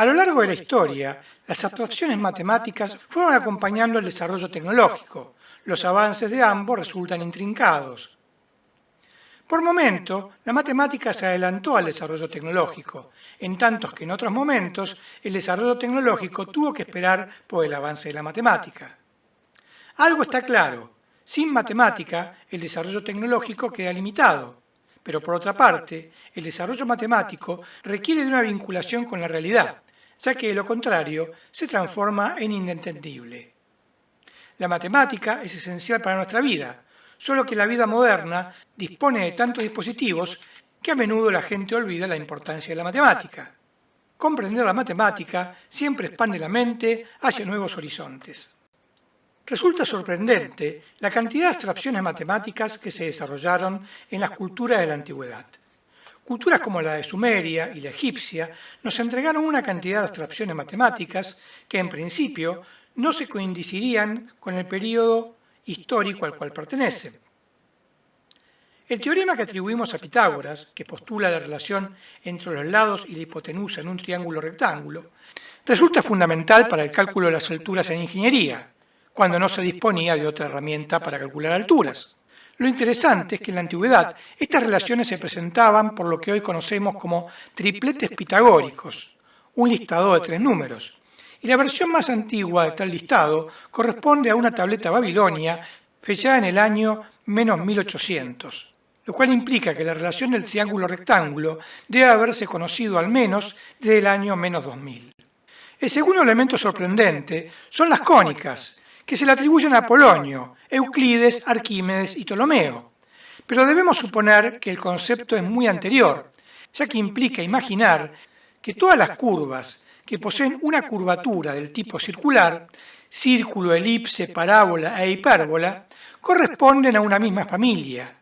A lo largo de la historia, las abstracciones matemáticas fueron acompañando el desarrollo tecnológico. Los avances de ambos resultan intrincados. Por momento, la matemática se adelantó al desarrollo tecnológico, en tanto que en otros momentos el desarrollo tecnológico tuvo que esperar por el avance de la matemática. Algo está claro, sin matemática el desarrollo tecnológico queda limitado, pero por otra parte, el desarrollo matemático requiere de una vinculación con la realidad, ya que de lo contrario se transforma en inentendible. La matemática es esencial para nuestra vida, solo que la vida moderna dispone de tantos dispositivos que a menudo la gente olvida la importancia de la matemática. Comprender la matemática siempre expande la mente hacia nuevos horizontes. Resulta sorprendente la cantidad de abstracciones matemáticas que se desarrollaron en las culturas de la antigüedad. Culturas como la de Sumeria y la egipcia nos entregaron una cantidad de abstracciones matemáticas que en principio no se coincidirían con el periodo histórico al cual pertenecen. El teorema que atribuimos a Pitágoras, que postula la relación entre los lados y la hipotenusa en un triángulo rectángulo, resulta fundamental para el cálculo de las alturas en ingeniería, cuando no se disponía de otra herramienta para calcular alturas. Lo interesante es que en la antigüedad estas relaciones se presentaban por lo que hoy conocemos como tripletes pitagóricos, un listado de 3 números, y la versión más antigua de tal listado corresponde a una tableta babilonia fechada en el año menos 1800, lo cual implica que la relación del triángulo rectángulo debe haberse conocido al menos desde el año menos 2000. El segundo elemento sorprendente son las cónicas, que se le atribuyen a Apolonio, Euclides, Arquímedes y Ptolomeo. Pero debemos suponer que el concepto es muy anterior, ya que implica imaginar que todas las curvas que poseen una curvatura del tipo circular, círculo, elipse, parábola e hipérbola, corresponden a una misma familia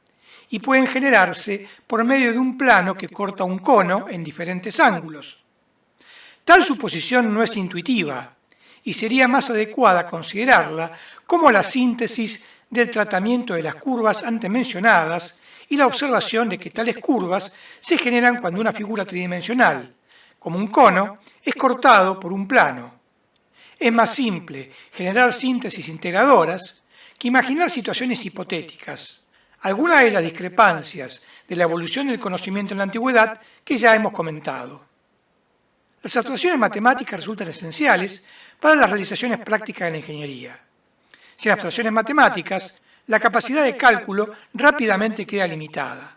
y pueden generarse por medio de un plano que corta un cono en diferentes ángulos. Tal suposición no es intuitiva y sería más adecuada considerarla como la síntesis del tratamiento de las curvas antes mencionadas y la observación de que tales curvas se generan cuando una figura tridimensional, como un cono, es cortado por un plano. Es más simple generar síntesis integradoras que imaginar situaciones hipotéticas, algunas de las discrepancias de la evolución del conocimiento en la antigüedad que ya hemos comentado. Las abstracciones matemáticas resultan esenciales para las realizaciones prácticas de la ingeniería. Sin abstracciones matemáticas, la capacidad de cálculo rápidamente queda limitada.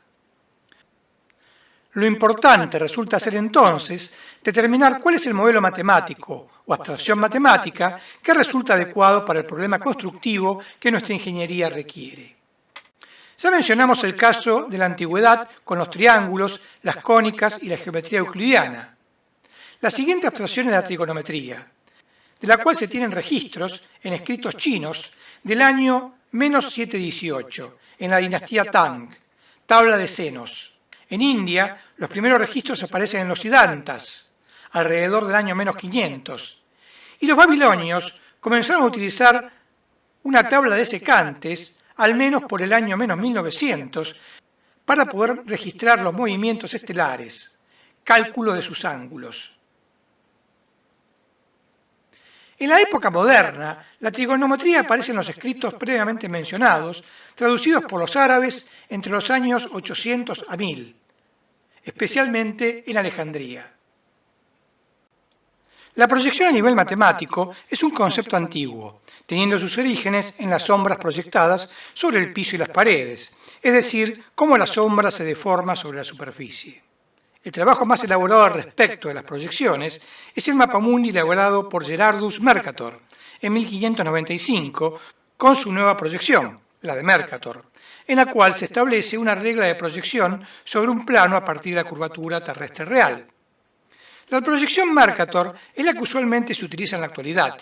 Lo importante resulta ser entonces determinar cuál es el modelo matemático o abstracción matemática que resulta adecuado para el problema constructivo que nuestra ingeniería requiere. Ya mencionamos el caso de la antigüedad con los triángulos, las cónicas y la geometría euclidiana. La siguiente abstracción es la trigonometría, de la cual se tienen registros en escritos chinos del año menos 718, en la dinastía Tang, tabla de senos. En India, los primeros registros aparecen en los Siddhantas, alrededor del año menos 500, y los babilonios comenzaron a utilizar una tabla de secantes al menos por el año menos 1900 para poder registrar los movimientos estelares, cálculo de sus ángulos. En la época moderna, la trigonometría aparece en los escritos previamente mencionados, traducidos por los árabes entre los años 800 a 1000, especialmente en Alejandría. La proyección a nivel matemático es un concepto antiguo, teniendo sus orígenes en las sombras proyectadas sobre el piso y las paredes, es decir, cómo la sombra se deforma sobre la superficie. El trabajo más elaborado al respecto de las proyecciones es el mapamundi elaborado por Gerardus Mercator en 1595 con su nueva proyección, la de Mercator, en la cual se establece una regla de proyección sobre un plano a partir de la curvatura terrestre real. La proyección Mercator es la que usualmente se utiliza en la actualidad,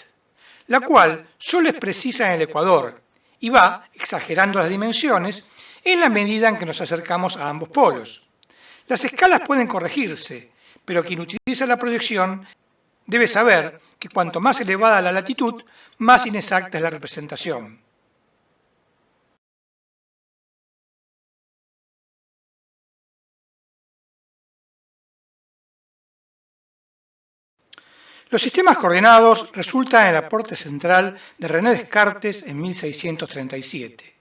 la cual solo es precisa en el ecuador y va exagerando las dimensiones en la medida en que nos acercamos a ambos polos. Las escalas pueden corregirse, pero quien utiliza la proyección debe saber que cuanto más elevada la latitud, más inexacta es la representación. Los sistemas coordenados resultan el aporte central de René Descartes en 1637,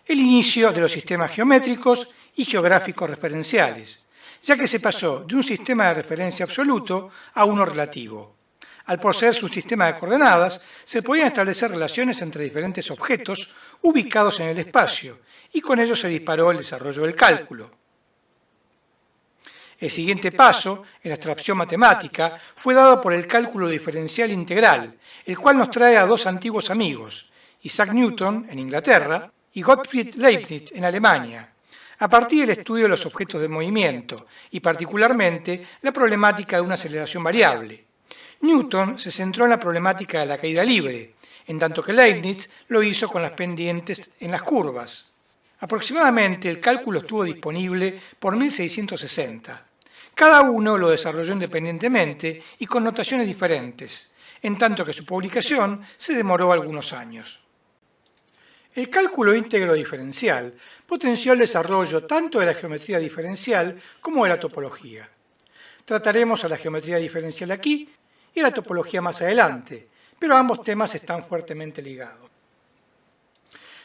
el inicio de los sistemas geométricos y geográficos referenciales, ya que se pasó de un sistema de referencia absoluto a uno relativo. Al poseer su sistema de coordenadas, se podían establecer relaciones entre diferentes objetos ubicados en el espacio, y con ello se disparó el desarrollo del cálculo. El siguiente paso, en la abstracción matemática, fue dado por el cálculo diferencial integral, el cual nos trae a dos antiguos amigos, Isaac Newton, en Inglaterra, y Gottfried Leibniz, en Alemania, a partir del estudio de los objetos de movimiento, y particularmente la problemática de una aceleración variable. Newton se centró en la problemática de la caída libre, en tanto que Leibniz lo hizo con las pendientes en las curvas. Aproximadamente el cálculo estuvo disponible por 1660. Cada uno lo desarrolló independientemente y con notaciones diferentes, en tanto que su publicación se demoró algunos años. El cálculo íntegro diferencial potenció el desarrollo tanto de la geometría diferencial como de la topología. Trataremos a la geometría diferencial aquí y a la topología más adelante, pero ambos temas están fuertemente ligados.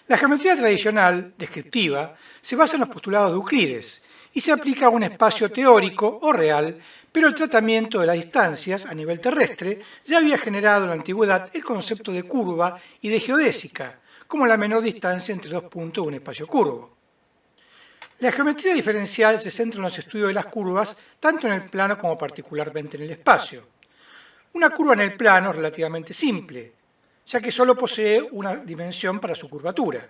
La geometría tradicional, descriptiva, se basa en los postulados de Euclides y se aplica a un espacio teórico o real, pero el tratamiento de las distancias a nivel terrestre ya había generado en la antigüedad el concepto de curva y de geodésica, como la menor distancia entre dos puntos de un espacio curvo. La geometría diferencial se centra en los estudios de las curvas tanto en el plano como particularmente en el espacio. Una curva en el plano es relativamente simple, ya que solo posee una dimensión para su curvatura.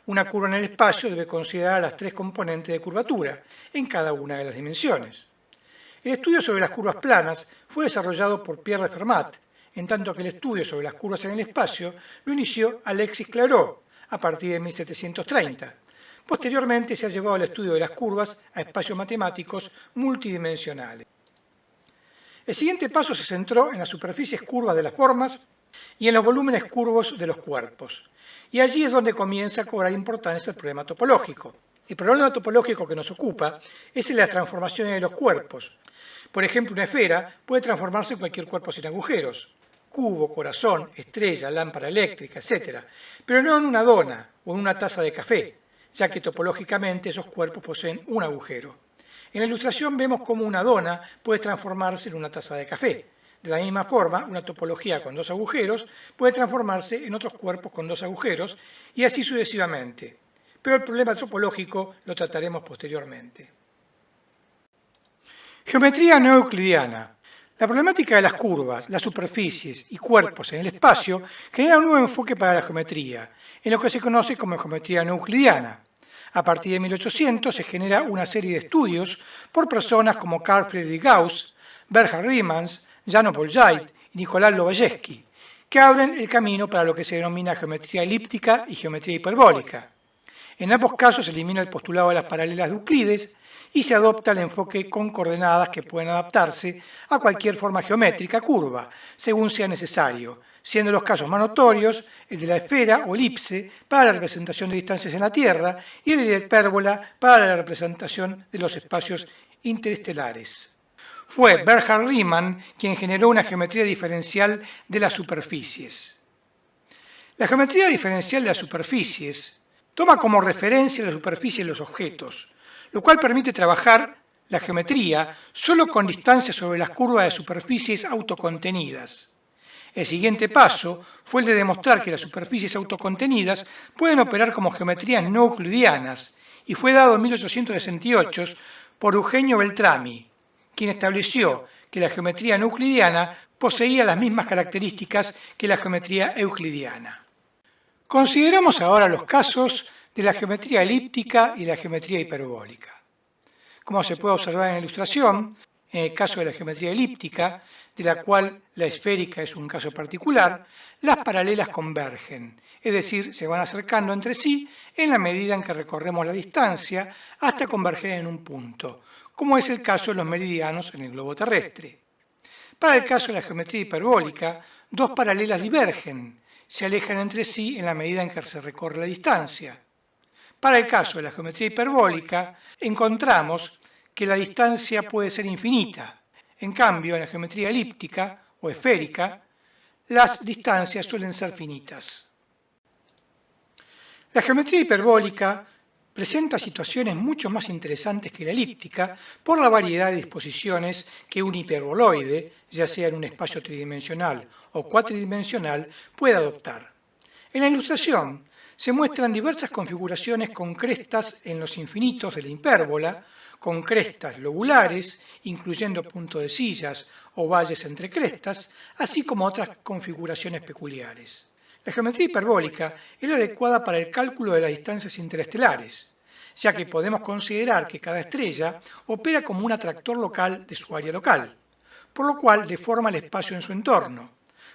Una curva en el espacio debe considerar las tres componentes de curvatura en cada una de las dimensiones. El estudio sobre las curvas planas fue desarrollado por Pierre de Fermat, en tanto que el estudio sobre las curvas en el espacio lo inició Alexis Clairaut a partir de 1730. Posteriormente se ha llevado el estudio de las curvas a espacios matemáticos multidimensionales. El siguiente paso se centró en las superficies curvas de las formas y en los volúmenes curvos de los cuerpos. Y allí es donde comienza a cobrar importancia el problema topológico. El problema topológico que nos ocupa es el de las transformaciones de los cuerpos. Por ejemplo, una esfera puede transformarse en cualquier cuerpo sin agujeros, cubo, corazón, estrella, lámpara eléctrica, etc., pero no en una dona o en una taza de café, ya que topológicamente esos cuerpos poseen un agujero. En la ilustración vemos cómo una dona puede transformarse en una taza de café. De la misma forma, una topología con dos agujeros puede transformarse en otros cuerpos con dos agujeros y así sucesivamente. Pero el problema topológico lo trataremos posteriormente. Geometría no euclidiana. La problemática de las curvas, las superficies y cuerpos en el espacio genera un nuevo enfoque para la geometría, en lo que se conoce como geometría no euclidiana. A partir de 1800 se genera una serie de estudios por personas como Carl Friedrich Gauss, Bernhard Riemann, Jan Poljait y Nicolás Lobachevsky, que abren el camino para lo que se denomina geometría elíptica y geometría hiperbólica. En ambos casos se elimina el postulado de las paralelas de Euclides y se adopta el enfoque con coordenadas que pueden adaptarse a cualquier forma geométrica curva, según sea necesario, siendo los casos más notorios el de la esfera o elipse para la representación de distancias en la Tierra y el de la hipérbola para la representación de los espacios interestelares. Fue Bernhard Riemann quien generó una geometría diferencial de las superficies. La geometría diferencial de las superficies toma como referencia la superficie de los objetos, lo cual permite trabajar la geometría solo con distancias sobre las curvas de superficies autocontenidas. El siguiente paso fue el de demostrar que las superficies autocontenidas pueden operar como geometrías no euclidianas y fue dado en 1868 por Eugenio Beltrami, quien estableció que la geometría no euclidiana poseía las mismas características que la geometría euclidiana. Consideramos ahora los casos de la geometría elíptica y la geometría hiperbólica. Como se puede observar en la ilustración, en el caso de la geometría elíptica, de la cual la esférica es un caso particular, las paralelas convergen, es decir, se van acercando entre sí en la medida en que recorremos la distancia hasta converger en un punto, como es el caso de los meridianos en el globo terrestre. Para el caso de la geometría hiperbólica, dos paralelas divergen, se alejan entre sí en la medida en que se recorre la distancia. Para el caso de la geometría hiperbólica, encontramos que la distancia puede ser infinita. En cambio, en la geometría elíptica, o esférica, las distancias suelen ser finitas. La geometría hiperbólica presenta situaciones mucho más interesantes que la elíptica por la variedad de disposiciones que un hiperboloide, ya sea en un espacio tridimensional o cuatridimensional, puede adoptar. En la ilustración se muestran diversas configuraciones con crestas en los infinitos de la hipérbola, con crestas lobulares, incluyendo puntos de sillas o valles entre crestas, así como otras configuraciones peculiares. La geometría hiperbólica es la adecuada para el cálculo de las distancias interestelares, ya que podemos considerar que cada estrella opera como un atractor local de su área local, por lo cual deforma el espacio en su entorno.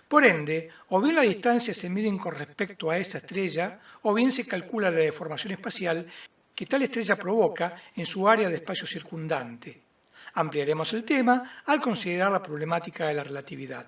Por ende, o bien las distancias se miden con respecto a esa estrella, o bien se calcula la deformación espacial que tal estrella provoca en su área de espacio circundante. Ampliaremos el tema al considerar la problemática de la relatividad.